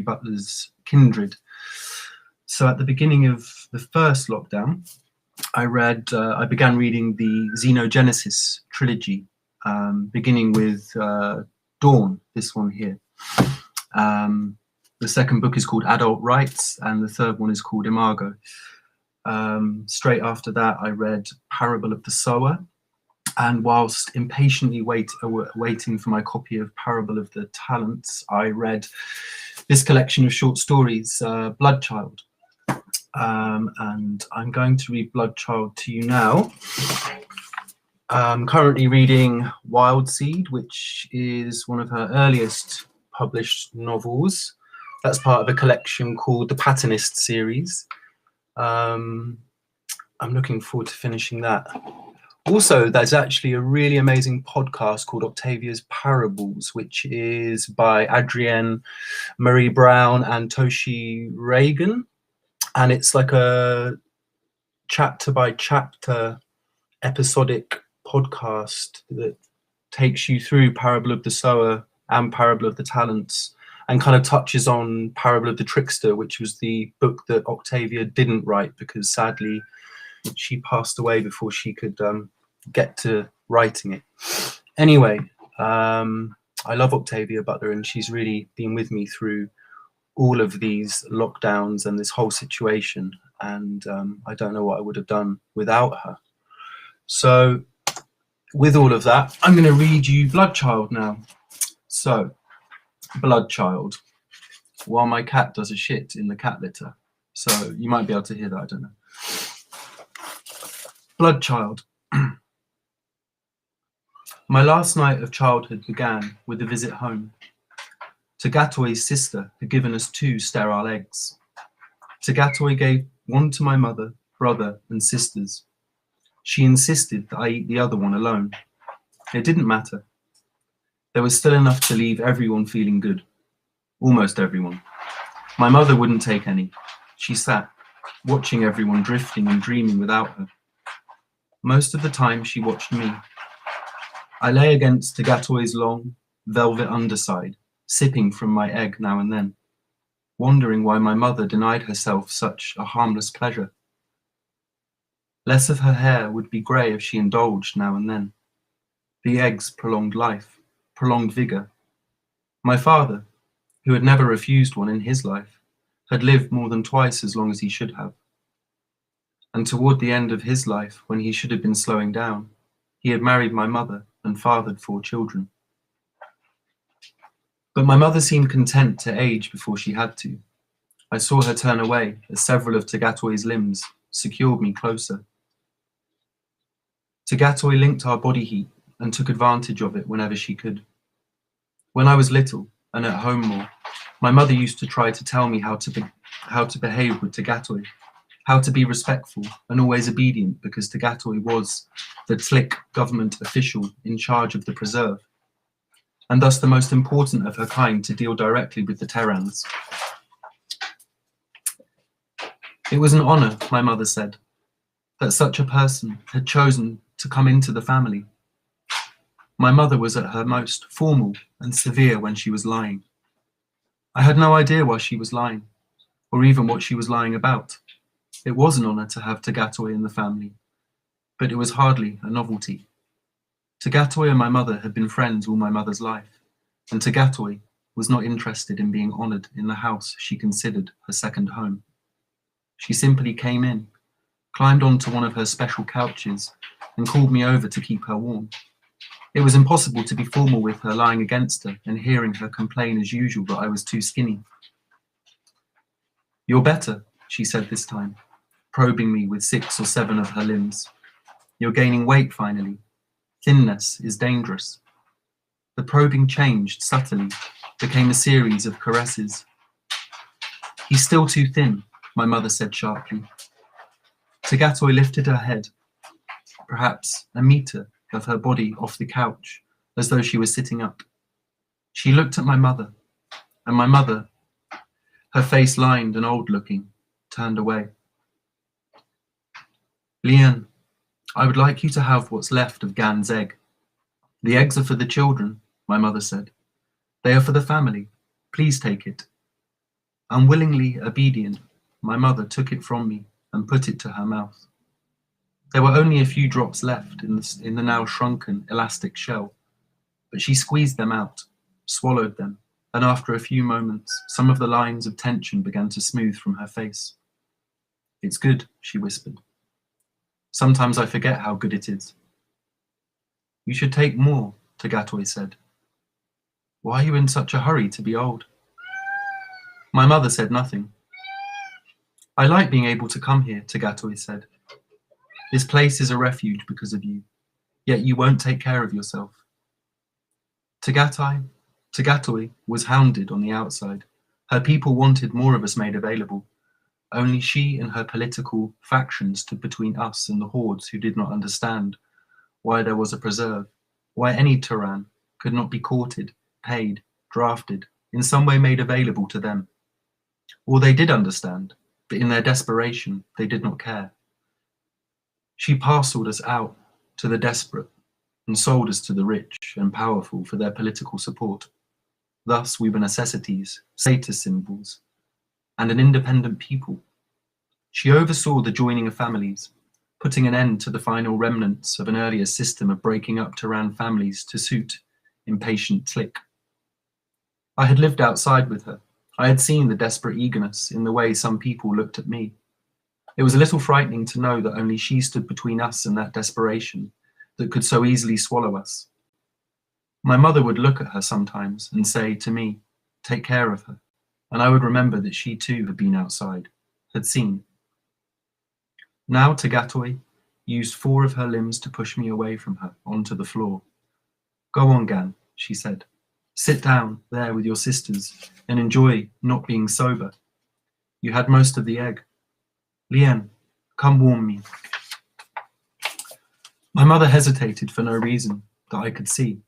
Butler's kindred. So at the beginning of the first lockdown, I began reading the Xenogenesis trilogy, beginning with Dawn, this one here. The second book is called Adult Rights, and the third one is called Imago. Straight after that, I read Parable of the Sower, and whilst impatiently waiting for my copy of Parable of the Talents, I read this collection of short stories, Bloodchild. And I'm going to read Bloodchild to you now. I'm currently reading Wild Seed, which is one of her earliest published novels. That's part of a collection called the Patternist series. I'm looking forward to finishing that. Also, there's actually a really amazing podcast called Octavia's Parables, which is by Adrienne Marie Brown and Toshi Reagan. And it's like a chapter by chapter episodic podcast that takes you through Parable of the Sower and Parable of the Talents, and kind of touches on Parable of the Trickster, which was the book that Octavia didn't write because sadly she passed away before she could get to writing it. Anyway, I love Octavia Butler, and she's really been with me through all of these lockdowns and this whole situation, and I don't know what I would have done without her. So with all of that, I'm going to read you Bloodchild now. So, Bloodchild, while my cat does a shit in the cat litter. So you might be able to hear that, I don't know. Bloodchild. My last night of childhood began with a visit home. Tagatoy's sister had given us 2 sterile eggs. Tagatoy gave one to my mother, brother, and sisters. She insisted that I eat the other one alone. It didn't matter. There was still enough to leave everyone feeling good. Almost everyone. My mother wouldn't take any. She sat, watching everyone drifting and dreaming without her. Most of the time, she watched me. I lay against Tagatoy's long, velvet underside, sipping from my egg now and then, wondering why my mother denied herself such a harmless pleasure. Less of her hair would be grey if she indulged now and then. The eggs prolonged life, prolonged vigour. My father, who had never refused one in his life, had lived more than twice as long as he should have. And toward the end of his life, when he should have been slowing down, he had married my mother and fathered 4 children. But my mother seemed content to age before she had to. I saw her turn away as several of Tagatoy's limbs secured me closer. Tagatoy linked our body heat and took advantage of it whenever she could. When I was little and at home more, my mother used to try to tell me how to behave with Tagatoy, how to be respectful and always obedient, because Tagatoy was the Tlick government official in charge of the preserve, and thus the most important of her kind to deal directly with the Terrans. It was an honour, my mother said, that such a person had chosen to come into the family. My mother was at her most formal and severe when she was lying. I had no idea why she was lying, or even what she was lying about. It was an honour to have Tagatoy in the family, but it was hardly a novelty. Tagatoy and my mother had been friends all my mother's life, and Tagatoy was not interested in being honoured in the house she considered her second home. She simply came in, climbed onto one of her special couches, and called me over to keep her warm. It was impossible to be formal with her lying against her and hearing her complain as usual that I was too skinny. "You're better," she said this time, probing me with 6 or 7 of her limbs. "You're gaining weight finally. Thinness is dangerous." The probing changed subtly, became a series of caresses. "He's still too thin," my mother said sharply. Tagatoy lifted her head, perhaps a metre of her body off the couch, as though she was sitting up. She looked at my mother, and my mother, her face lined and old-looking, turned away. "Leanne, I would like you to have what's left of Gan's egg. The eggs are for the children," my mother said. "They are for the family. Please take it." Unwillingly obedient, my mother took it from me and put it to her mouth. There were only a few drops left in the now shrunken elastic shell, but she squeezed them out, swallowed them, and after a few moments, some of the lines of tension began to smooth from her face. "It's good," she whispered. "Sometimes I forget how good it is." "You should take more," Tagatoi said. "Why are you in such a hurry to be old?" My mother said nothing. "I like being able to come here," Tagatoi said. "This place is a refuge because of you, yet you won't take care of yourself." Tagatoi was hounded on the outside. Her people wanted more of us made available. Only she and her political faction stood between us and the hordes who did not understand why there was a preserve, why any Turan could not be courted, paid, drafted, in some way made available to them. Or they did understand, but in their desperation, they did not care. She parceled us out to the desperate and sold us to the rich and powerful for their political support. Thus we were necessities, status symbols, and an independent people. She oversaw the joining of families, putting an end to the final remnants of an earlier system of breaking up Turan families to suit impatient clique. I had lived outside with her. I had seen the desperate eagerness in the way some people looked at me. It was a little frightening to know that only she stood between us and that desperation that could so easily swallow us. My mother would look at her sometimes and say to me, "Take care of her," and I would remember that she too had been outside, had seen. Now Tagatoi used 4 of her limbs to push me away from her onto the floor. "Go on, Gan," she said. "Sit down there with your sisters and enjoy not being sober. You had most of the egg. Lien, come warm me." My mother hesitated for no reason that I could see.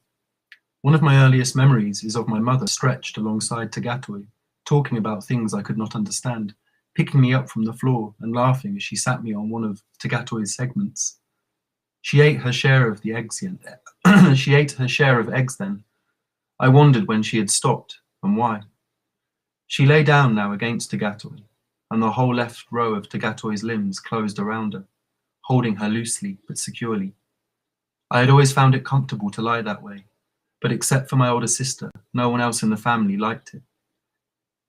One of my earliest memories is of my mother stretched alongside Tagatoi, talking about things I could not understand, picking me up from the floor and laughing as she sat me on one of Tagatoi's segments. She ate her share of the eggs She ate her share of eggs then. I wondered when she had stopped and why. She lay down now against Tagatoi, and the whole left row of Tagatoi's limbs closed around her, holding her loosely but securely. I had always found it comfortable to lie that way, but except for my older sister, no one else in the family liked it.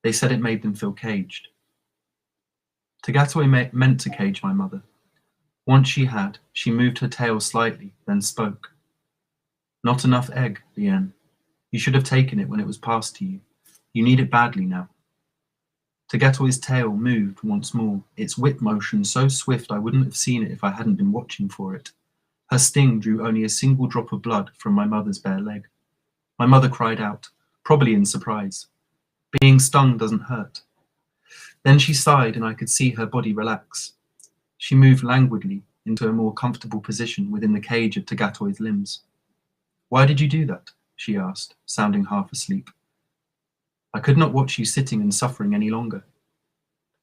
They said it made them feel caged. Tagatoi meant to cage my mother. Once she moved her tail slightly, then spoke. "Not enough egg, Lien. You should have taken it when it was passed to you. You need it badly now." Tagatoi's tail moved once more, its whip motion so swift I wouldn't have seen it if I hadn't been watching for it. Her sting drew only a single drop of blood from my mother's bare leg. My mother cried out, probably in surprise. Being stung doesn't hurt. Then she sighed and I could see her body relax. She moved languidly into a more comfortable position within the cage of Tagatoi's limbs. "Why did you do that?" she asked, sounding half asleep. "I could not watch you sitting and suffering any longer."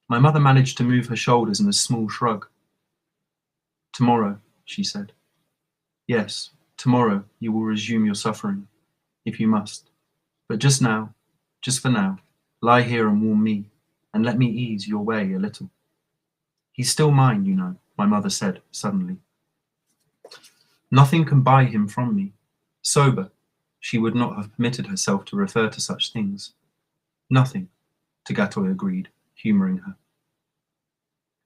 My mother managed to move her shoulders in a small shrug. "Tomorrow," she said. "Yes, tomorrow you will resume your suffering, if you must. But just for now, lie here and warm me, and let me ease your way a little." "He's still mine, you know," my mother said suddenly. "Nothing can buy him from me. Sober, she would not have permitted herself to refer to such things. Nothing," Tagatoi agreed, humouring her.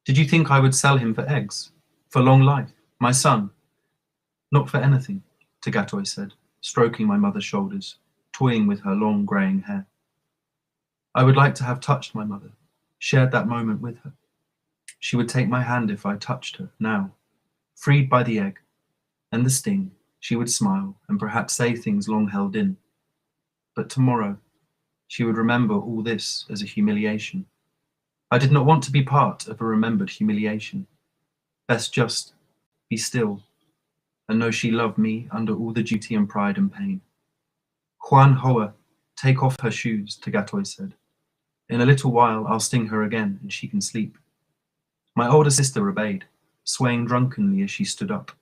"Did you think I would sell him for eggs? For long life? My son?" "Not for anything," Tagatoi said, stroking my mother's shoulders, toying with her long greying hair. I would like to have touched my mother, shared that moment with her. She would take my hand if I touched her now, freed by the egg and the sting. She would smile and perhaps say things long held in. But tomorrow, she would remember all this as a humiliation. I did not want to be part of a remembered humiliation. Best just be still and know she loved me under all the duty and pride and pain. "Juan Hoa, take off her shoes," Tagatoi said. "In a little while I'll sting her again and she can sleep." My older sister obeyed, swaying drunkenly as she stood up.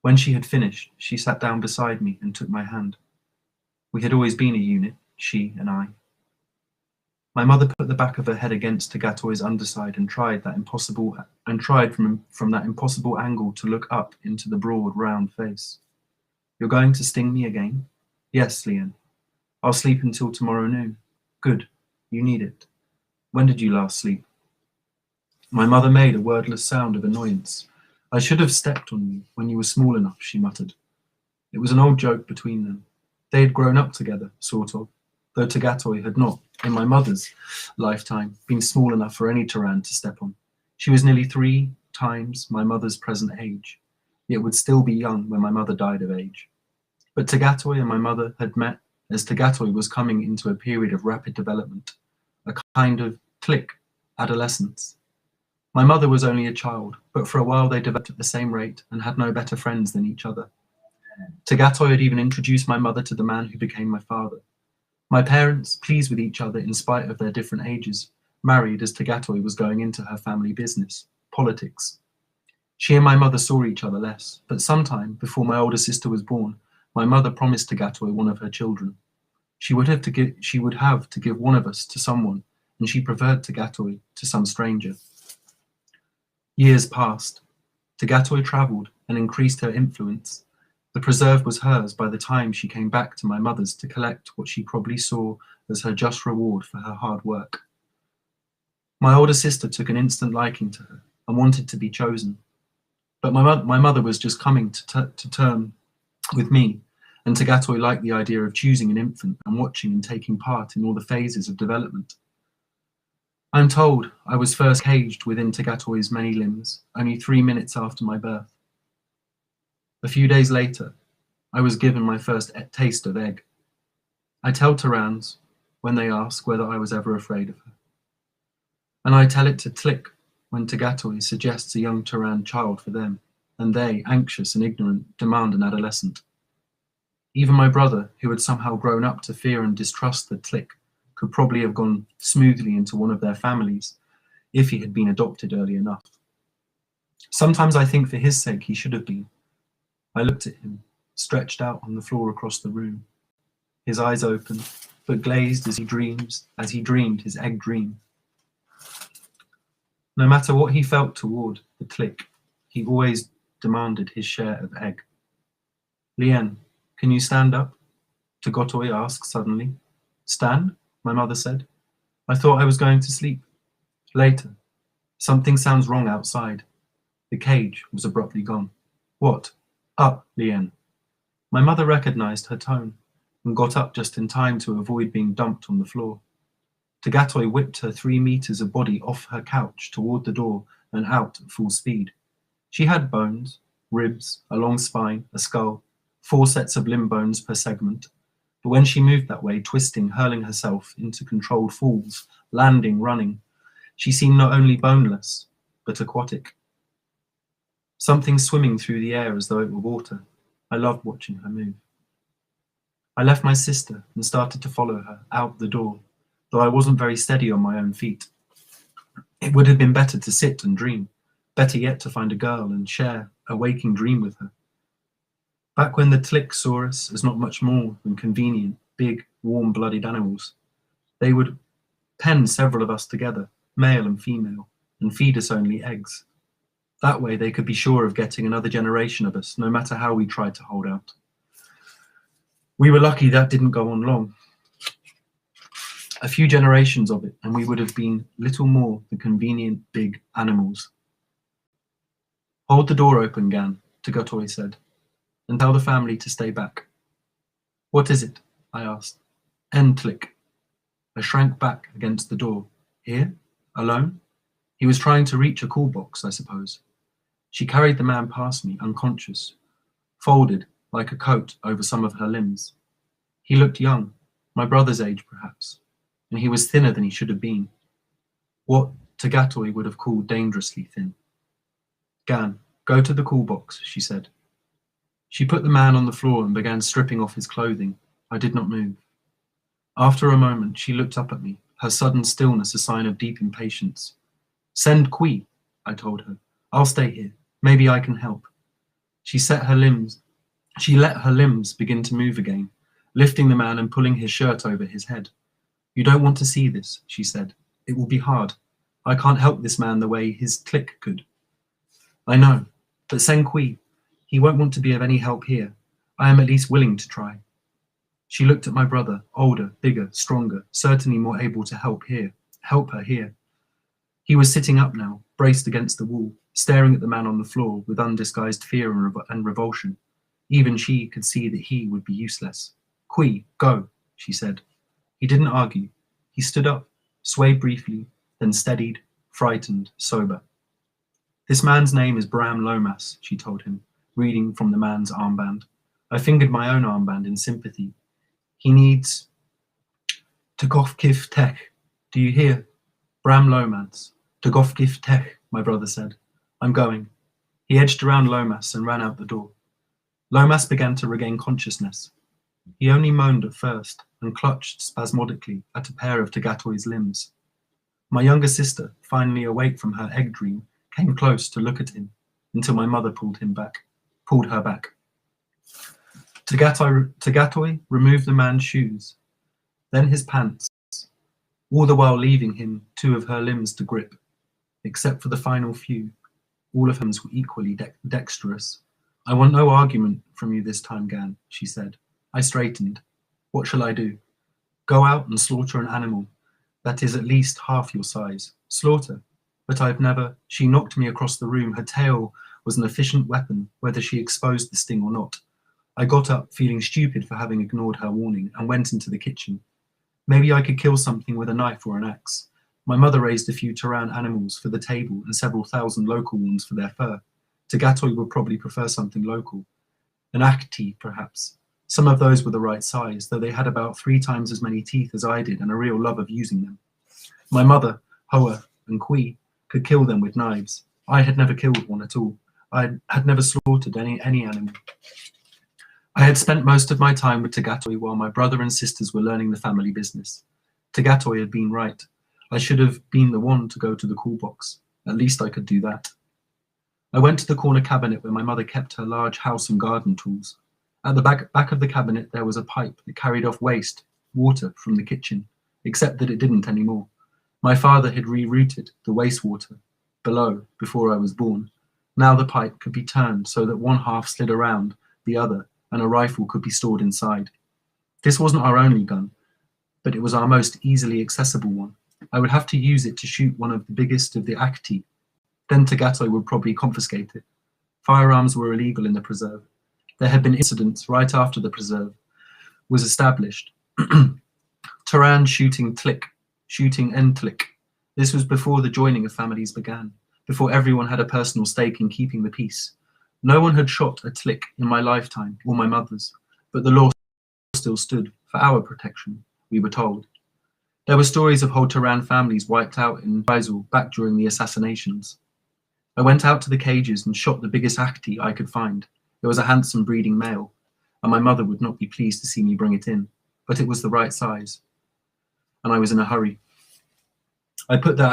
When she had finished, she sat down beside me and took my hand. We had always been a unit, she and I. My mother put the back of her head against Tagatoy's underside and tried from that impossible angle to look up into the broad, round face. You're going to sting me again? Yes, Lien. I'll sleep until tomorrow noon. Good. You need it. When did you last sleep? My mother made a wordless sound of annoyance. I should have stepped on you when you were small enough, she muttered. It was an old joke between them. They had grown up together, sort of, though Tagatoy had not, in my mother's lifetime, been small enough for any Tyran to step on. She was nearly 3 times my mother's present age, yet would still be young when my mother died of age. But Tagatoy and my mother had met as Tagatoy was coming into a period of rapid development, a kind of click adolescence. My mother was only a child, but for a while they developed at the same rate and had no better friends than each other. Tagatoy had even introduced my mother to the man who became my father. My parents, pleased with each other in spite of their different ages, married as Tagatoy was going into her family business, politics. She and my mother saw each other less, but sometime before my older sister was born, my mother promised Tagatoy one of her children. She would have to give one of us to someone, and she preferred Tagatoy to some stranger. Years passed. Tagatoy travelled and increased her influence. The preserve was hers by the time she came back to my mother's to collect what she probably saw as her just reward for her hard work. My older sister took an instant liking to her and wanted to be chosen. But my mother was just coming to term with me, and Tagatoy liked the idea of choosing an infant and watching and taking part in all the phases of development. I'm told I was first caged within Tagatoy's many limbs only 3 minutes after my birth. A few days later, I was given my first taste of egg. I tell Tyrans when they ask whether I was ever afraid of her. And I tell it to Tlick when Tagatoy suggests a young Tyran child for them, and they, anxious and ignorant, demand an adolescent. Even my brother, who had somehow grown up to fear and distrust the Tlick, could probably have gone smoothly into one of their families if he had been adopted early enough. Sometimes I think for his sake he should have been. I looked at him, stretched out on the floor across the room, his eyes open, but glazed as he dreamed his egg dream. No matter what he felt toward the Tlick, he always demanded his share of egg. Lien, can you stand up? Tagatoy asked suddenly. Stand? My mother said. I thought I was going to sleep. Later. Something sounds wrong outside. The cage was abruptly gone. What? Up, Lien. My mother recognized her tone and got up just in time to avoid being dumped on the floor. Tagatoy whipped her 3 meters of body off her couch toward the door and out at full speed. She had bones, ribs, a long spine, a skull, 4 sets of limb bones per segment. But when she moved that way, twisting, hurling herself into controlled falls, landing, running, she seemed not only boneless, but aquatic. Something swimming through the air as though it were water. I loved watching her move. I left my sister and started to follow her out the door, though I wasn't very steady on my own feet. It would have been better to sit and dream, better yet to find a girl and share a waking dream with her. Back when the Tlick saw us as not much more than convenient, big, warm-blooded animals, they would pen several of us together, male and female, and feed us only eggs. That way they could be sure of getting another generation of us, no matter how we tried to hold out. We were lucky that didn't go on long. A few generations of it, and we would have been little more than convenient big animals. Hold the door open, Gan, Tagatoy said, and tell the family to stay back. What is it? I asked. Tlick. I shrank back against the door. Here? Alone? He was trying to reach a call box, I suppose. She carried the man past me, unconscious, folded like a coat over some of her limbs. He looked young, my brother's age perhaps, and he was thinner than he should have been. What Tagatoy would have called dangerously thin. Gan, go to the call box, she said. She put the man on the floor and began stripping off his clothing. I did not move. After a moment, she looked up at me, her sudden stillness a sign of deep impatience. Send Kui, I told her. I'll stay here. Maybe I can help. She let her limbs begin to move again, lifting the man and pulling his shirt over his head. You don't want to see this, she said. It will be hard. I can't help this man the way his clique could. I know, but Senkui, he won't want to be of any help here. I am at least willing to try. She looked at my brother, older, bigger, stronger, certainly more able to help her here. He was sitting up now, braced against the wall, staring at the man on the floor with undisguised fear and revulsion. Even she could see that he would be useless. Kui, go, she said. He didn't argue. He stood up, swayed briefly, then steadied, frightened, sober. This man's name is Bram Lomas, she told him, reading from the man's armband. I fingered my own armband in sympathy. He needs Tagofkif Tech. Do you hear? Bram Lomas. Tagofkif Tech, my brother said. I'm going. He edged around Lomas and ran out the door. Lomas began to regain consciousness. He only moaned at first and clutched spasmodically at a pair of Tagatoi's limbs. My younger sister, finally awake from her egg dream, came close to look at him until my mother pulled her back. Tagatoi removed the man's shoes, then his pants, all the while leaving him two of her limbs to grip. Except for the final few, all of them were equally dexterous. I want no argument from you this time, Gan, she said. I straightened. What shall I do? Go out and slaughter an animal that is at least half your size. Slaughter. But I've never. She knocked me across the room. Her tail was an efficient weapon, whether she exposed the sting or not. I got up, feeling stupid for having ignored her warning, and went into the kitchen. Maybe I could kill something with a knife or an axe. My mother raised a few Taran animals for the table and several thousand local ones for their fur. Tagatoi would probably prefer something local. An Akti, perhaps. Some of those were the right size, though they had about 3 times as many teeth as I did and a real love of using them. My mother, Hoa, and Kui could kill them with knives. I had never killed one at all. I had never slaughtered any animal. I had spent most of my time with Tagatoi while my brother and sisters were learning the family business. Tagatoi had been right. I should have been the one to go to the call box. At least I could do that. I went to the corner cabinet where my mother kept her large house and garden tools. At the back of the cabinet there was a pipe that carried off water from the kitchen, except that it didn't anymore. My father had rerouted the wastewater below before I was born. Now the pipe could be turned so that one half slid around the other and a rifle could be stored inside. This wasn't our only gun, but it was our most easily accessible one. I would have to use it to shoot one of the biggest of the Akti. Then Tagatoi would probably confiscate it. Firearms were illegal in the preserve. There had been incidents right after the preserve was established. Taran shooting and tlick. This was before the joining of families began, before everyone had a personal stake in keeping the peace. No one had shot a tlick in my lifetime, or my mother's, but the law still stood for our protection, we were told. There were stories of whole Taran families wiped out in Faisal back during the assassinations. I went out to the cages and shot the biggest Akti I could find. It was a handsome breeding male, and my mother would not be pleased to see me bring it in, but it was the right size, and I was in a hurry. I put the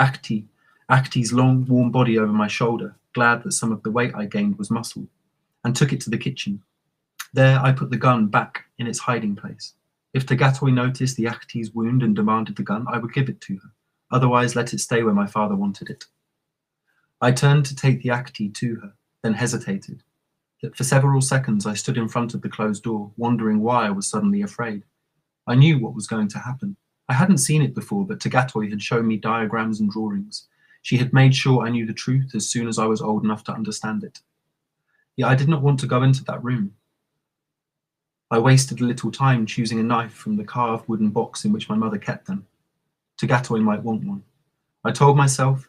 Akti's long, warm body over my shoulder, glad that some of the weight I gained was muscle, and took it to the kitchen. There I put the gun back in its hiding place. If Tagatoi noticed the Akti's wound and demanded the gun, I would give it to her. Otherwise, let it stay where my father wanted it. I turned to take the Akti to her, then hesitated. For several seconds, I stood in front of the closed door, wondering why I was suddenly afraid. I knew what was going to happen. I hadn't seen it before, but Tagatoi had shown me diagrams and drawings. She had made sure I knew the truth as soon as I was old enough to understand it. Yet I did not want to go into that room. I wasted a little time choosing a knife from the carved wooden box in which my mother kept them. Tagatoi might want one. I told myself,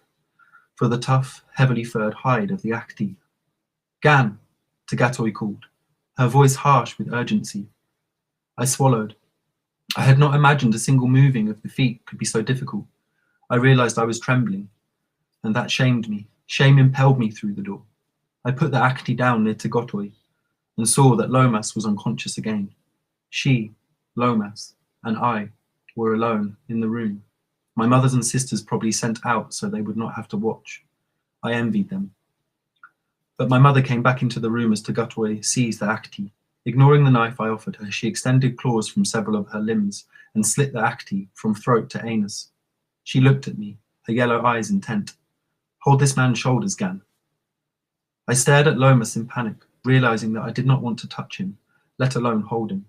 for the tough, heavily furred hide of the Akti. Gan, Tagatoi called, her voice harsh with urgency. I swallowed. I had not imagined a single moving of the feet could be so difficult. I realized I was trembling, and that shamed me. Shame impelled me through the door. I put the Akti down near Tagatoi and saw that Lomas was unconscious again. She, Lomas, and I were alone in the room. My mothers and sisters probably sent out so they would not have to watch. I envied them. But my mother came back into the room as Tagatoi seized the Akti. Ignoring the knife I offered her, she extended claws from several of her limbs and slit the acti from throat to anus. She looked at me, her yellow eyes intent. Hold this man's shoulders, Gan. I stared at Lomas in panic, realizing that I did not want to touch him, let alone hold him.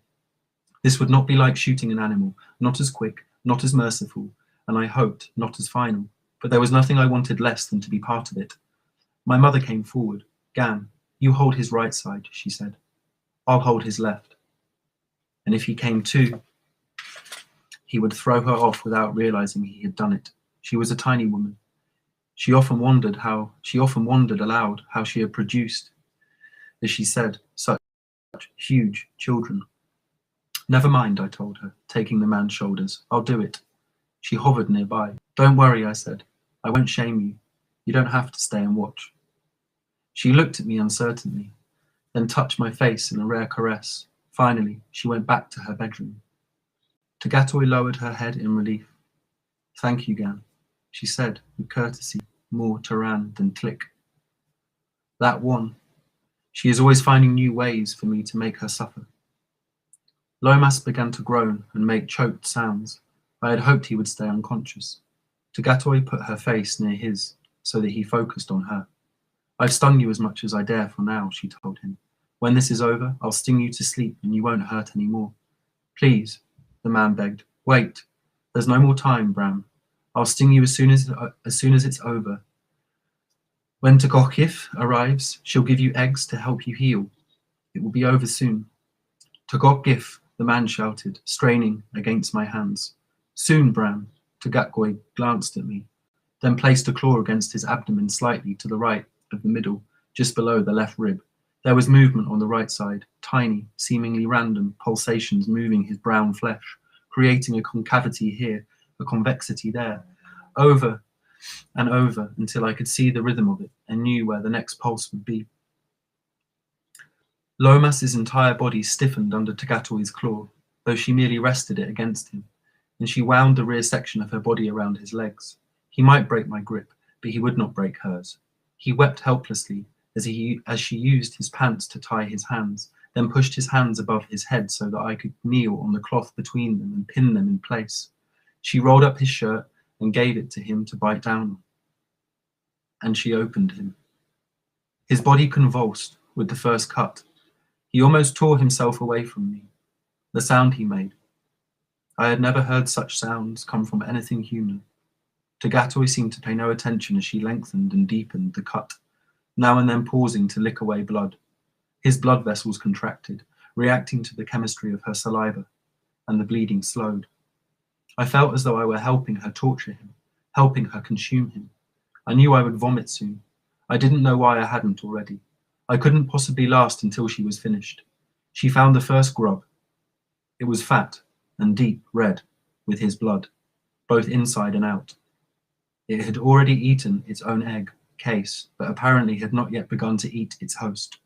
This would not be like shooting an animal, not as quick, not as merciful, and I hoped not as final, but there was nothing I wanted less than to be part of it. My mother came forward. Gan, you hold his right side, she said. I'll hold his left. And if he came too, he would throw her off without realizing he had done it. She was a tiny woman. She often wondered aloud how she had produced, as she said, such huge children. Never mind, I told her, taking the man's shoulders. I'll do it. She hovered nearby. Don't worry, I said. I won't shame you. You don't have to stay and watch. She looked at me uncertainly, then touched my face in a rare caress. Finally, she went back to her bedroom. Tagatoi lowered her head in relief. Thank you, Gan, she said with courtesy, more Taran than click. That one. She is always finding new ways for me to make her suffer. Lomas began to groan and make choked sounds. I had hoped he would stay unconscious. Tagatoi put her face near his so that he focused on her. I've stung you as much as I dare for now, she told him. When this is over, I'll sting you to sleep and you won't hurt any more. Please, the man begged. Wait. There's no more time, Bram. I'll sting you as soon as it's over. When Tagokif arrives, she'll give you eggs to help you heal. It will be over soon. Tagokif, the man shouted, straining against my hands. Soon, Bram. Tagatoi glanced at me, then placed a claw against his abdomen slightly to the right of the middle, just below the left rib. There was movement on the right side, tiny, seemingly random pulsations moving his brown flesh, creating a concavity here, a convexity there, over and over until I could see the rhythm of it and knew where the next pulse would be. Lomas's entire body stiffened under Tagatoi's claw, though she merely rested it against him, and she wound the rear section of her body around his legs. He might break my grip, but he would not break hers. He wept helplessly as she used his pants to tie his hands, then pushed his hands above his head so that I could kneel on the cloth between them and pin them in place. She rolled up his shirt and gave it to him to bite down on. And she opened him. His body convulsed with the first cut. He almost tore himself away from me. The sound he made. I had never heard such sounds come from anything human. Tagatoi seemed to pay no attention as she lengthened and deepened the cut, now and then pausing to lick away blood. His blood vessels contracted, reacting to the chemistry of her saliva, and the bleeding slowed. I felt as though I were helping her torture him, helping her consume him. I knew I would vomit soon. I didn't know why I hadn't already. I couldn't possibly last until she was finished. She found the first grub. It was fat and deep red with his blood, both inside and out. It had already eaten its own egg, Case, but apparently had not yet begun to eat its host.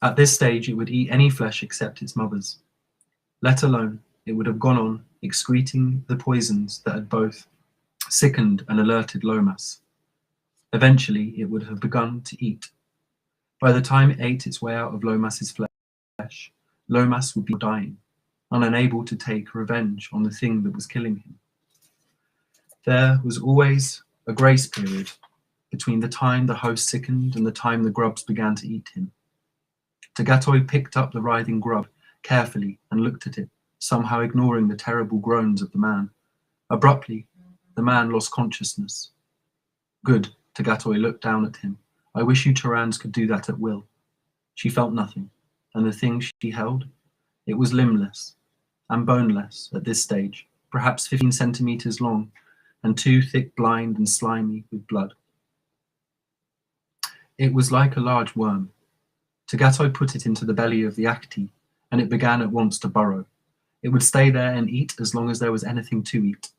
At this stage, it would eat any flesh except its mother's. Let alone, it would have gone on excreting the poisons that had both sickened and alerted Lomas. Eventually, it would have begun to eat. By the time it ate its way out of Lomas's flesh, Lomas would be dying, unable to take revenge on the thing that was killing him. There was always a grace period between the time the host sickened and the time the grubs began to eat him. Tagatoi picked up the writhing grub carefully and looked at it, somehow ignoring the terrible groans of the man. Abruptly, the man lost consciousness. Good, Tagatoi looked down at him. I wish you Tarans could do that at will. She felt nothing, and the thing she held, it was limbless and boneless at this stage, perhaps 15 centimeters long, and too thick, blind, and slimy with blood. It was like a large worm. Tagatoi put it into the belly of the Acti, and it began at once to burrow. It would stay there and eat as long as there was anything to eat.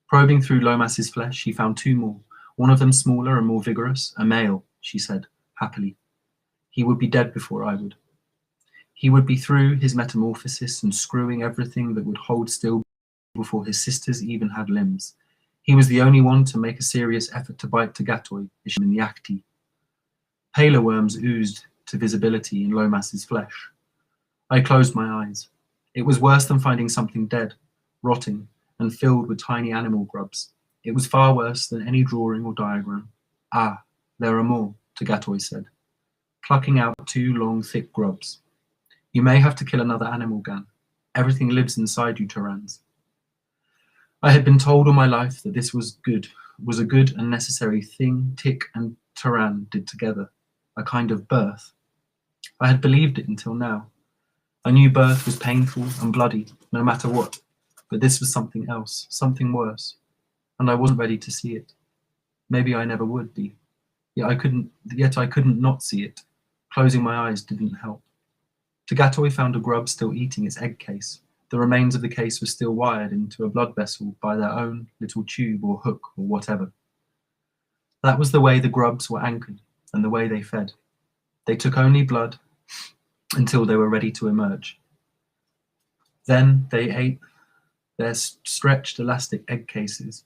Probing through Lomas's flesh, she found two more, one of them smaller and more vigorous, a male, she said, happily. He would be dead before I would. He would be through his metamorphosis and screwing everything that would hold still before his sisters even had limbs. He was the only one to make a serious effort to bite Tagatoi in the Acti. Paler worms oozed to visibility in Lomas's flesh. I closed my eyes. It was worse than finding something dead, rotting, and filled with tiny animal grubs. It was far worse than any drawing or diagram. Ah, there are more, Tagatoy said, plucking out 2 long, thick grubs. You may have to kill another animal, Gan. Everything lives inside you, Terrans. I had been told all my life that this was a good and necessary thing Tick and Terran did together, a kind of birth. I had believed it until now. I knew birth was painful and bloody, no matter what, but this was something else, something worse, and I wasn't ready to see it. Maybe I never would be. Yet I couldn't not see it. Closing my eyes didn't help. Tagatoy found a grub still eating its egg case. The remains of the case were still wired into a blood vessel by their own little tube or hook or whatever. That was the way the grubs were anchored and the way they fed. They took only blood until they were ready to emerge. Then they ate their stretched elastic egg cases.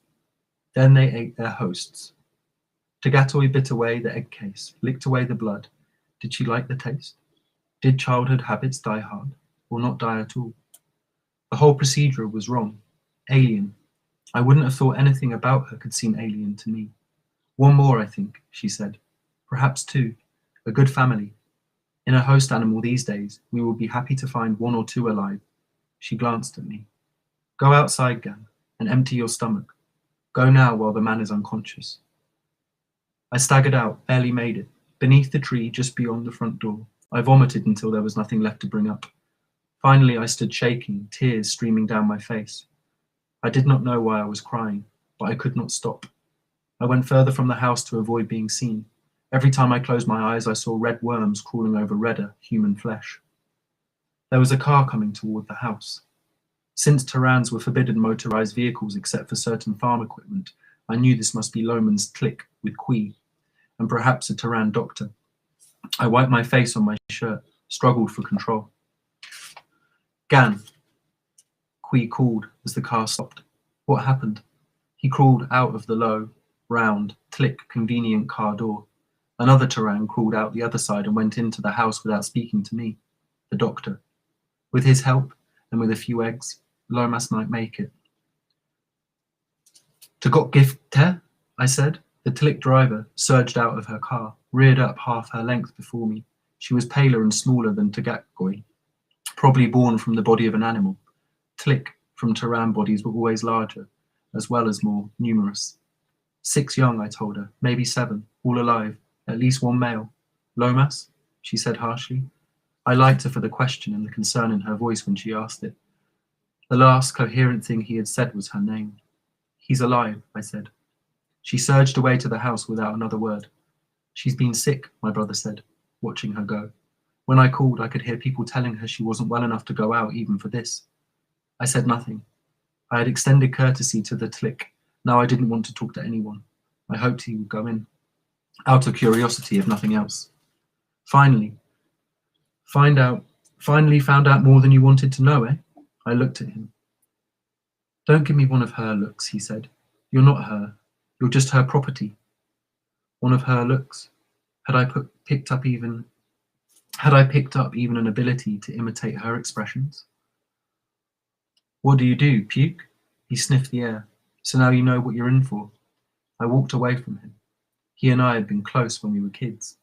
Then they ate their hosts. Tagatoy bit away the egg case, licked away the blood. Did she like the taste? Did childhood habits die hard, or not die at all? The whole procedure was wrong, alien. I wouldn't have thought anything about her could seem alien to me. 1 more, I think, she said. Perhaps 2. A good family. In a host animal these days, we will be happy to find 1 or 2 alive. She glanced at me. Go outside, Gan, and empty your stomach. Go now while the man is unconscious. I staggered out, barely made it. Beneath the tree just beyond the front door, I vomited until there was nothing left to bring up. Finally, I stood shaking, tears streaming down my face. I did not know why I was crying, but I could not stop. I went further from the house to avoid being seen. Every time I closed my eyes, I saw red worms crawling over redder, human flesh. There was a car coming toward the house. Since Terrans were forbidden motorized vehicles except for certain farm equipment, I knew this must be Loman's Click with Quee, and perhaps a Terran doctor. I wiped my face on my shirt, struggled for control. Gan, Quee called as the car stopped. What happened? He crawled out of the low, round, convenient car door. Another Terran crawled out the other side and went into the house without speaking to me, the doctor. With his help, and with a few eggs, Lomas might make it. To got gift te? I said. The Tlick driver surged out of her car, reared up half her length before me. She was paler and smaller than Tagatoy, probably born from the body of an animal. Tlick from Terran bodies were always larger, as well as more numerous. 6 young, I told her, maybe 7, all alive, at least 1 male. Lomas? She said harshly. I liked her for the question and the concern in her voice when she asked it. The last coherent thing he had said was her name. He's alive, I said. She surged away to the house without another word. She's been sick, my brother said, watching her go. When I called, I could hear people telling her she wasn't well enough to go out even for this. I said nothing. I had extended courtesy to the Tlick. Now I didn't want to talk to anyone. I hoped he would go in. Out of curiosity, if nothing else. Finally found out more than you wanted to know, eh? I looked at him. Don't give me one of her looks, he said. You're not her. You're just her property. One of her looks. Had I picked up even an ability to imitate her expressions? What do you do, puke? He sniffed the air. So now you know what you're in for. I walked away from him. He and I had been close when we were kids.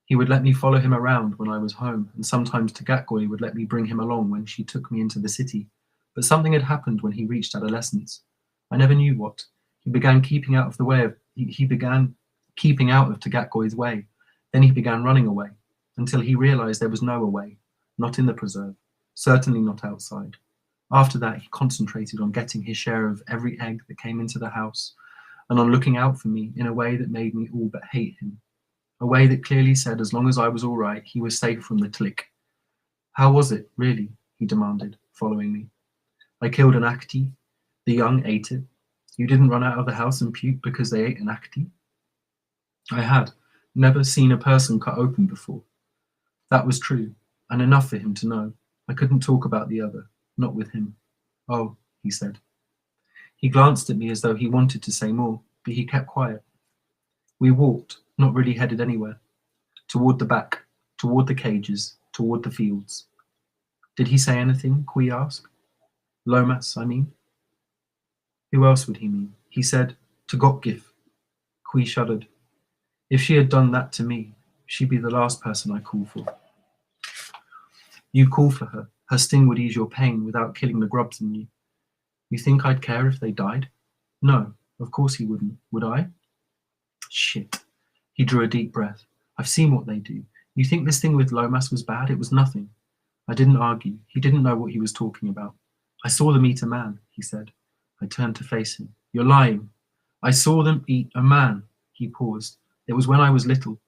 He would let me follow him around when I was home, and sometimes Tagatoy would let me bring him along when she took me into the city. But something had happened when he reached adolescence. I never knew what. He began keeping out of Tagatoy's way. Then he began running away, until he realized there was no away, not in the preserve, certainly not outside. After that, he concentrated on getting his share of every egg that came into the house, and on looking out for me in a way that made me all but hate him. A way that clearly said as long as I was all right, he was safe from the Tlick. How was it, really? He demanded, following me. I killed an Akti. The young ate it. You didn't run out of the house and puke because they ate an Akti? I had never seen a person cut open before. That was true, and enough for him to know. I couldn't talk about the other, not with him. Oh, he said. He glanced at me as though he wanted to say more, but he kept quiet. We walked, not really headed anywhere. Toward the back, toward the cages, toward the fields. Did he say anything? Qui asked. Lomas, I mean. Who else would he mean? He said, to Gotgif. Qui shuddered. If she had done that to me, she'd be the last person I call for. You call for her. Her sting would ease your pain without killing the grubs in you. You think I'd care if they died? No, of course he wouldn't. Would I? Shit. He drew a deep breath. I've seen what they do. You think this thing with Lomas was bad? It was nothing. I didn't argue. He didn't know what he was talking about. I saw them eat a man, he said. I turned to face him. You're lying. I saw them eat a man. He paused. It was when I was little.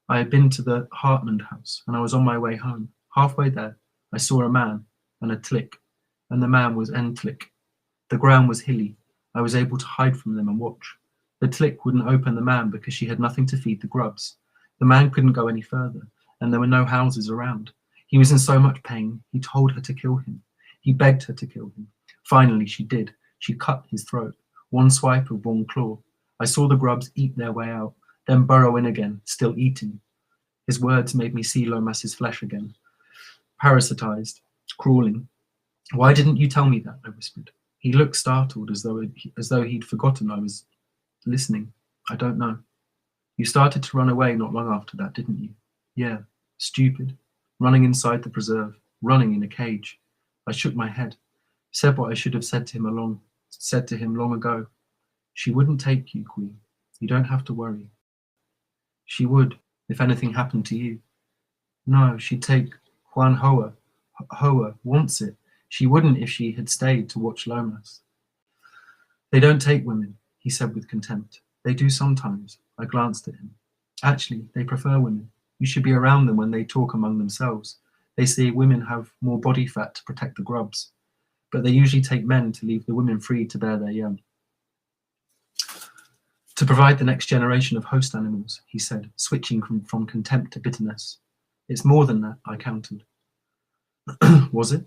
I had been to the Hartmund house, and I was on my way home. Halfway there, I saw a man and a tlick, and the man was Entlick. The ground was hilly. I was able to hide from them and watch. The tlick wouldn't open the man because she had nothing to feed the grubs. The man couldn't go any further, and there were no houses around. He was in so much pain, he told her to kill him. He begged her to kill him. Finally, she did. She cut his throat. One swipe of one claw. I saw the grubs eat their way out, then burrow in again, still eating. His words made me see Lomas's flesh again. Parasitized, crawling. Why didn't you tell me that? I whispered. He looked startled, as though he'd forgotten I was listening. I don't know. You started to run away not long after that, didn't you? Yeah, stupid. Running inside the preserve, running in a cage. I shook my head, said what I should have said to him long ago. She wouldn't take you, Queen. You don't have to worry. She would, if anything happened to you. No, she'd take Juan Hoa. Hoa wants it. She wouldn't if she had stayed to watch Lomas. They don't take women, he said with contempt. They do sometimes. I glanced at him. Actually, they prefer women. You should be around them when they talk among themselves. They say women have more body fat to protect the grubs, but they usually take men to leave the women free to bear their young. To provide the next generation of host animals, he said, switching from contempt to bitterness. It's more than that, I countered. Was it?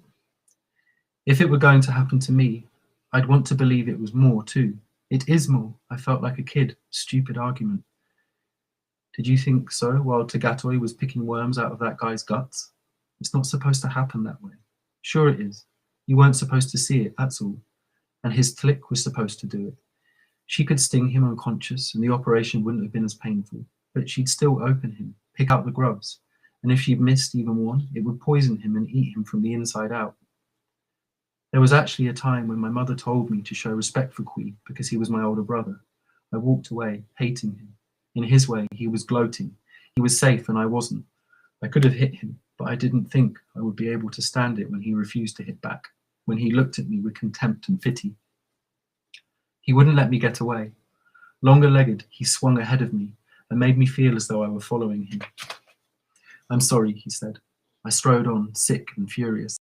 If it were going to happen to me, I'd want to believe it was more too. It is more. I felt like a kid. Stupid argument. Did you think so while Tagatoi was picking worms out of that guy's guts? It's not supposed to happen that way. Sure it is. You weren't supposed to see it, that's all. And his tlick was supposed to do it. She could sting him unconscious and the operation wouldn't have been as painful, but she'd still open him, pick out the grubs, and if she'd missed even one, it would poison him and eat him from the inside out. There was actually a time when my mother told me to show respect for Qui because he was my older brother. I walked away, hating him. In his way, he was gloating. He was safe and I wasn't. I could have hit him, but I didn't think I would be able to stand it when he refused to hit back, when he looked at me with contempt and pity. He wouldn't let me get away. Longer-legged, he swung ahead of me and made me feel as though I were following him. I'm sorry, he said. I strode on, sick and furious.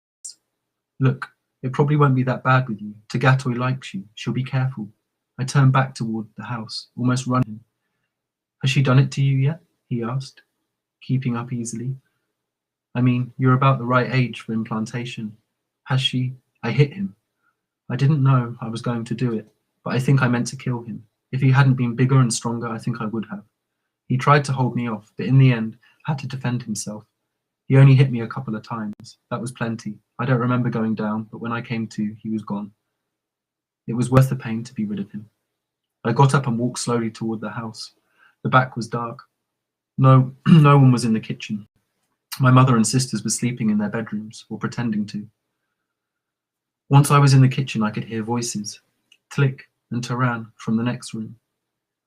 Look, it probably won't be that bad with you. Tagatoi likes you. She'll be careful. I turned back toward the house, almost running. Has she done it to you yet? He asked, keeping up easily. I mean, you're about the right age for implantation. Has she? I hit him. I didn't know I was going to do it, but I think I meant to kill him. If he hadn't been bigger and stronger, I think I would have. He tried to hold me off, but in the end, had to defend himself. He only hit me a couple of times. That was plenty. I don't remember going down, but when I came to, he was gone. It was worth the pain to be rid of him. I got up and walked slowly toward the house. The back was dark. No one was in the kitchen. My mother and sisters were sleeping in their bedrooms, or pretending to. Once I was in the kitchen, I could hear voices, Tlick and Taran from the next room.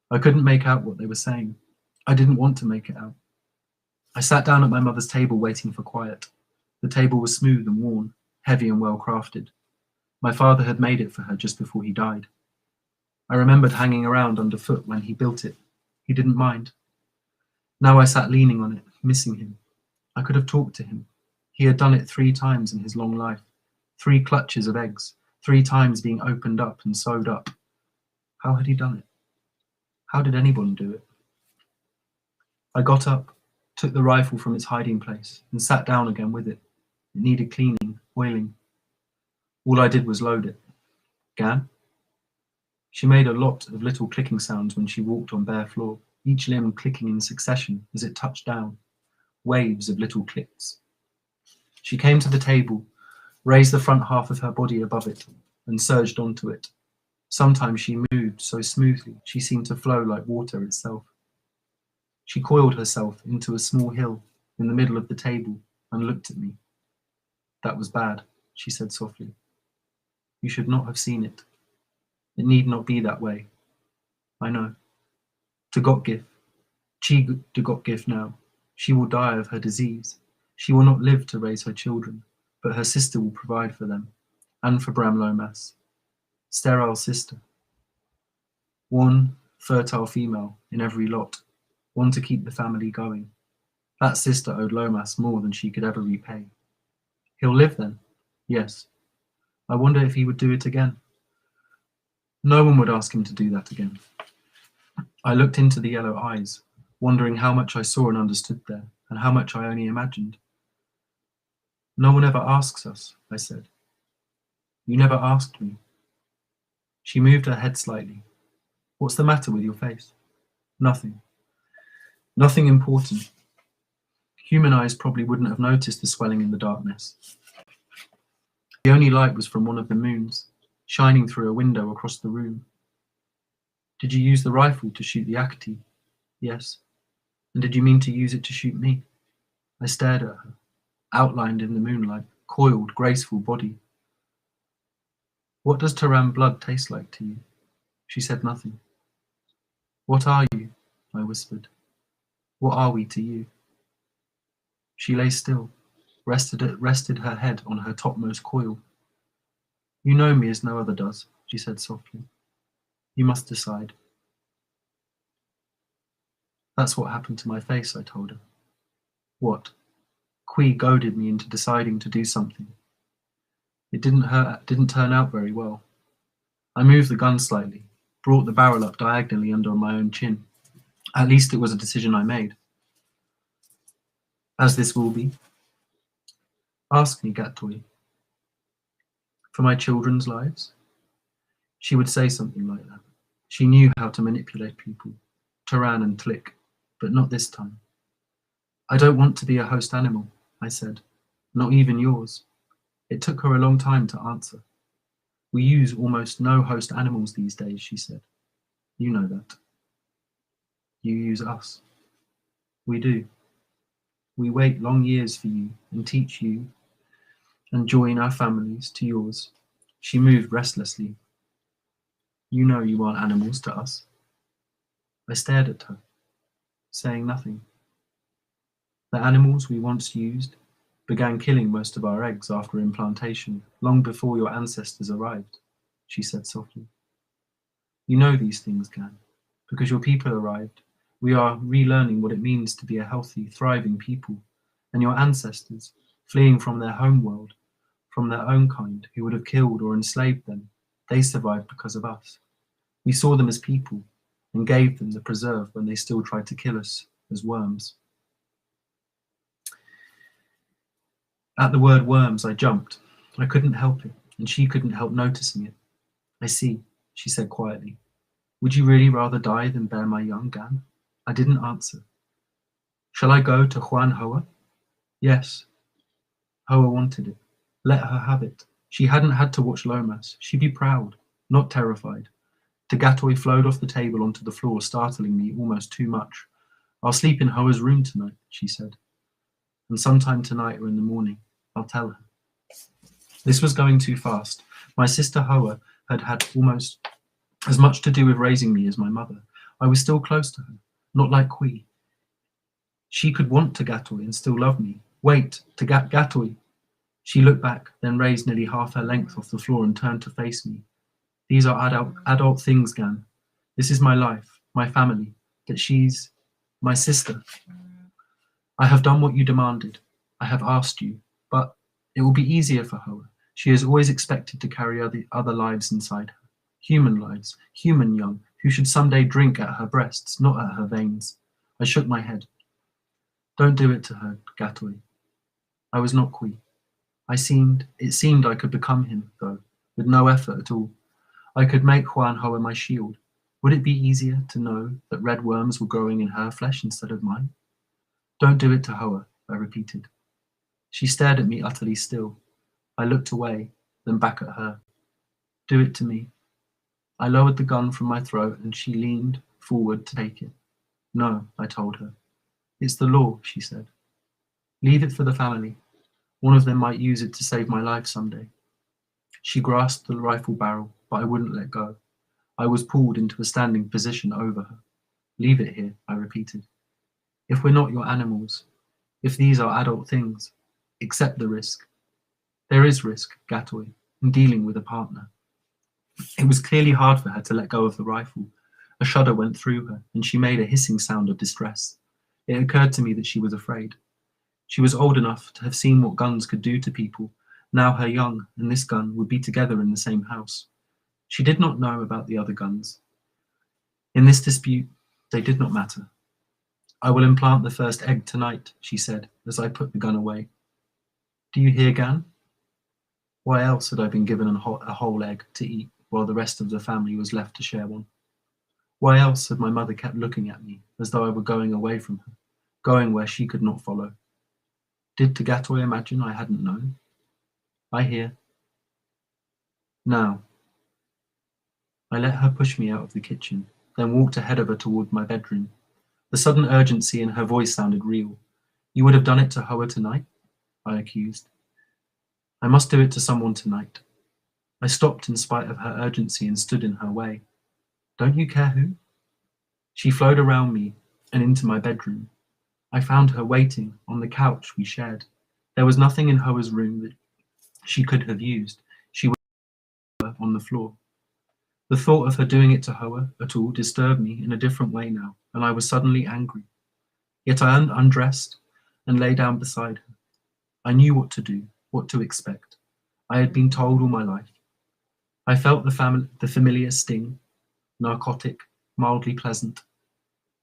I couldn't make out what they were saying. I didn't want to make it out. I sat down at my mother's table waiting for quiet. The table was smooth and worn, heavy and well crafted. My father had made it for her just before he died. I remembered hanging around underfoot when he built it. He didn't mind. Now I sat leaning on it, missing him. I could have talked to him. He had done it 3 times in his long life. 3 clutches of eggs, 3 times being opened up and sewed up. How had he done it? How did anyone do it? I got up, took the rifle from its hiding place, and sat down again with it. It needed cleaning, oiling. All I did was load it. Gan? She made a lot of little clicking sounds when she walked on bare floor, each limb clicking in succession as it touched down. Waves of little clicks. She came to the table, raised the front half of her body above it, and surged onto it. Sometimes she moved so smoothly she seemed to flow like water itself. She coiled herself into a small hill in the middle of the table and looked at me. That was bad, she said softly. You should not have seen it. It need not be that way. I know. To Gotgif, Chi to Gotgif now. She will die of her disease. She will not live to raise her children, but her sister will provide for them, and for Bram Lomas. Sterile sister. One fertile female in every lot, one to keep the family going. That sister owed Lomas more than she could ever repay. He'll live then? Yes. I wonder if he would do it again. No one would ask him to do that again. I looked into the yellow eyes, wondering how much I saw and understood there, and how much I only imagined. No one ever asks us, I said. You never asked me. She moved her head slightly. What's the matter with your face? Nothing. Nothing important. Human eyes probably wouldn't have noticed the swelling in the darkness. The only light was from one of the moons, shining through a window across the room. Did you use the rifle to shoot the Akati? Yes. And did you mean to use it to shoot me? I stared at her, outlined in the moonlight, coiled, graceful body. What does Taran blood taste like to you? She said nothing. What are you? I whispered. What are we to you? She lay still, rested her head on her topmost coil. You know me as no other does, she said softly. You must decide. That's what happened to my face, I told her. What? Qui goaded me into deciding to do something. It didn't turn out very well. I moved the gun slightly, brought the barrel up diagonally under my own chin. At least it was a decision I made. As this will be. Ask me, Gatoi. For my children's lives? She would say something like that. She knew how to manipulate people, Taran and Tlick, but not this time. I don't want to be a host animal, I said. Not even yours. It took her a long time to answer. We use almost no host animals these days, she said. You know that. You use us. We do. We wait long years for you and teach you and join our families to yours. She moved restlessly. You know you aren't animals to us. I stared at her, saying nothing. The animals we once used began killing most of our eggs after implantation, long before your ancestors arrived, she said softly. You know these things, Gan, because your people arrived. We are relearning what it means to be a healthy, thriving people, and your ancestors, fleeing from their home world, from their own kind, who would have killed or enslaved them, they survived because of us. We saw them as people and gave them the preserve when they still tried to kill us as worms. At the word worms, I jumped. I couldn't help it, and she couldn't help noticing it. I see, she said quietly. Would you really rather die than bear my young, Gan? I didn't answer. Shall I go to Juan Hoa? Yes. Hoa wanted it. Let her have it. She hadn't had to watch Lomas. She'd be proud, not terrified. Tagatoi flowed off the table onto the floor, startling me almost too much. I'll sleep in Hoa's room tonight, she said. And sometime tonight or in the morning, I'll tell her. This was going too fast. My sister Hoa had had almost as much to do with raising me as my mother. I was still close to her, not like Qui. She could want Tagatoi and still love me. Wait, Gatoi. She looked back, then raised nearly half her length off the floor and turned to face me. These are adult things, Gan. This is my life, my family, that she's my sister. I have done what you demanded. I have asked you, but it will be easier for her. She has always expected to carry other lives inside her. Human lives, human young, who should someday drink at her breasts, not at her veins. I shook my head. Don't do it to her, Gatoi. I was not Qui. It seemed I could become him, though, with no effort at all. I could make Juan Hoa my shield. Would it be easier to know that red worms were growing in her flesh instead of mine? Don't do it to Hoa, I repeated. She stared at me utterly still. I looked away, then back at her. Do it to me. I lowered the gun from my throat and she leaned forward to take it. No, I told her. It's the law, she said. Leave it for the family. One of them might use it to save my life someday. She grasped the rifle barrel, but I wouldn't let go. I was pulled into a standing position over her. Leave it here, I repeated. If we're not your animals, if these are adult things, accept the risk. There is risk, Gatoy, in dealing with a partner. It was clearly hard for her to let go of the rifle. A shudder went through her, and she made a hissing sound of distress. It occurred to me that she was afraid. She was old enough to have seen what guns could do to people. Now her young and this gun would be together in the same house. She did not know about the other guns. In this dispute, they did not matter. I will implant the first egg tonight, she said, as I put the gun away. Do you hear, Gan? Why else had I been given a whole egg to eat while the rest of the family was left to share one? Why else had my mother kept looking at me as though I were going away from her, going where she could not follow? Did Gatoy imagine I hadn't known? I hear. Now. I let her push me out of the kitchen, then walked ahead of her toward my bedroom. The sudden urgency in her voice sounded real. You would have done it to Hoa tonight? I accused. I must do it to someone tonight. I stopped in spite of her urgency and stood in her way. Don't you care who? She flowed around me and into my bedroom. I found her waiting on the couch we shared. There was nothing in Hoa's room that she could have used. She was on the floor. The thought of her doing it to Hoa at all disturbed me in a different way now, and I was suddenly angry. Yet I undressed and lay down beside her. I knew what to do, what to expect. I had been told all my life. I felt the familiar sting, narcotic, mildly pleasant,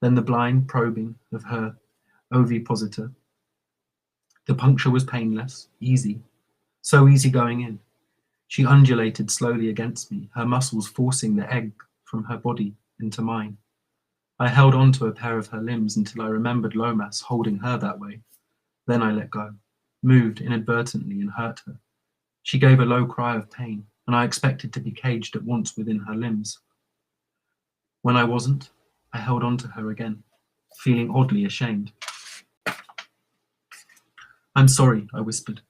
then the blind probing of her ovipositor. The puncture was painless, easy, so easy going in. She undulated slowly against me, her muscles forcing the egg from her body into mine. I held on to a pair of her limbs until I remembered Lomas holding her that way. Then I let go, moved inadvertently and hurt her. She gave a low cry of pain, and I expected to be caged at once within her limbs. When I wasn't, I held on to her again, feeling oddly ashamed. I'm sorry, I whispered.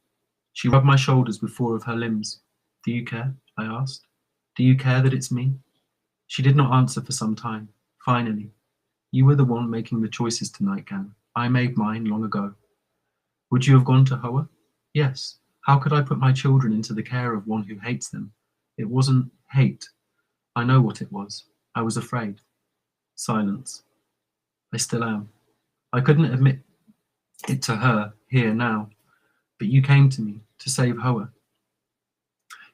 She rubbed my shoulders with four of her limbs. Do you care? I asked. Do you care that it's me? She did not answer for some time. Finally, you were the one making the choices tonight, Gan. I made mine long ago. Would you have gone to Hoa? Yes. How could I put my children into the care of one who hates them? It wasn't hate. I know what it was. I was afraid. Silence. I still am. I couldn't admit it to her here now, but you came to me to save Hoa.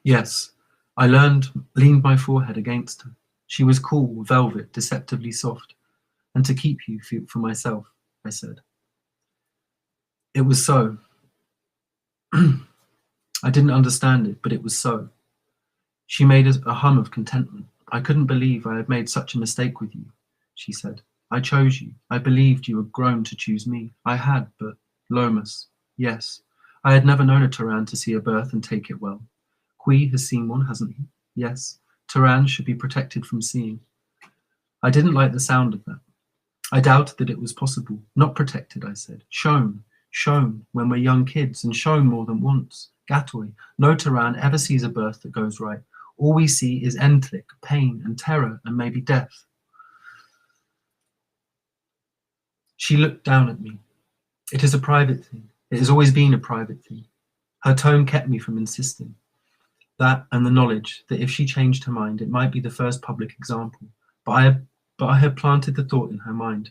Yes, I leaned my forehead against her. She was cool, velvet, deceptively soft. And to keep you for myself, I said. It was so. I didn't understand it, but it was so. She made a hum of contentment. I couldn't believe I had made such a mistake with you, she said. I chose you. I believed you had grown to choose me. I had, but Lomas, yes. I had never known a Turan to see a birth and take it well. Qui has seen one, hasn't he? Yes. Turan should be protected from seeing. I didn't like the sound of that. I doubted that it was possible. Not protected, I said. Shown when we're young kids, and shown more than once. Gatoy, no Turan ever sees a birth that goes right. All we see is entlic, pain and terror and maybe death. She looked down at me. It is a private thing. It has always been a private thing. Her tone kept me from insisting. That and the knowledge that if she changed her mind, it might be the first public example. But I had planted the thought in her mind.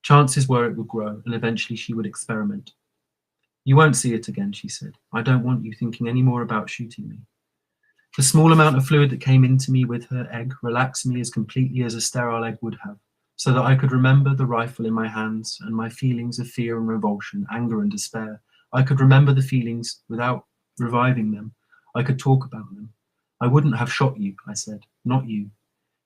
Chances were it would grow, and eventually she would experiment. You won't see it again, she said. I don't want you thinking any more about shooting me. The small amount of fluid that came into me with her egg relaxed me as completely as a sterile egg would have, so that I could remember the rifle in my hands and my feelings of fear and revulsion, anger and despair. I could remember the feelings without reviving them. I could talk about them. I wouldn't have shot you, I said. Not you.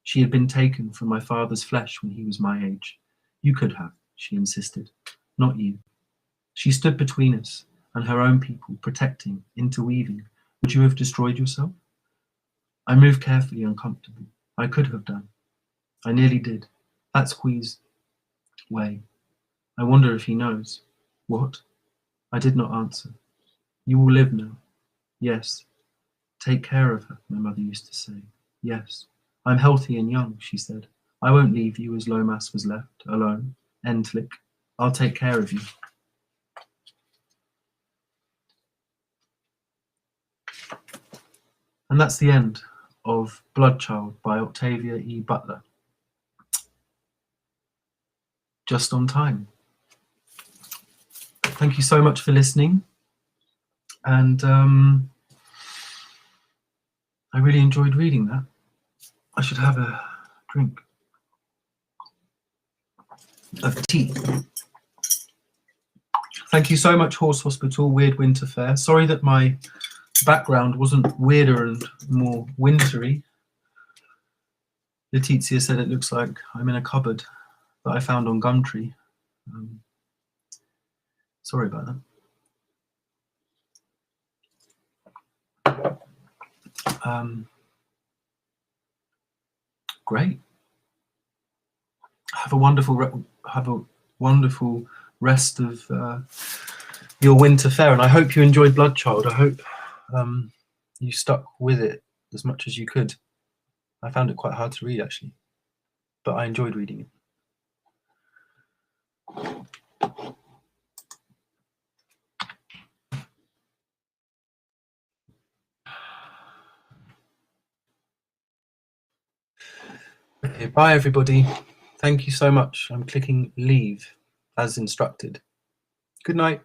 She had been taken from my father's flesh when he was my age. You could have, she insisted. Not you. She stood between us. and her own people, protecting, interweaving. Would you have destroyed yourself? I moved carefully, uncomfortably. I could have done. I nearly did. That's Quee's way. I wonder if he knows. What? I did not answer. You will live now. Yes. Take care of her, my mother used to say. Yes. I'm healthy and young, she said. I won't leave you as Lomas was left, alone. Entlick. I'll take care of you. And that's the end of Bloodchild by Octavia E. Butler. Just on time. Thank you so much for listening. And I really enjoyed reading that. I should have a drink of tea. Thank you so much, Horse Hospital, Weird Winter Fair. Sorry that my background wasn't weirder and more wintry. Letizia said it looks like I'm in a cupboard that I found on Gumtree. Sorry about that. Great. Have a wonderful rest of your winter fair, and I hope you enjoyed Bloodchild. I hope you stuck with it as much as you could. I found it quite hard to read, actually, but I enjoyed reading it. Okay, bye everybody. Thank you so much. I'm clicking leave as instructed. Good night.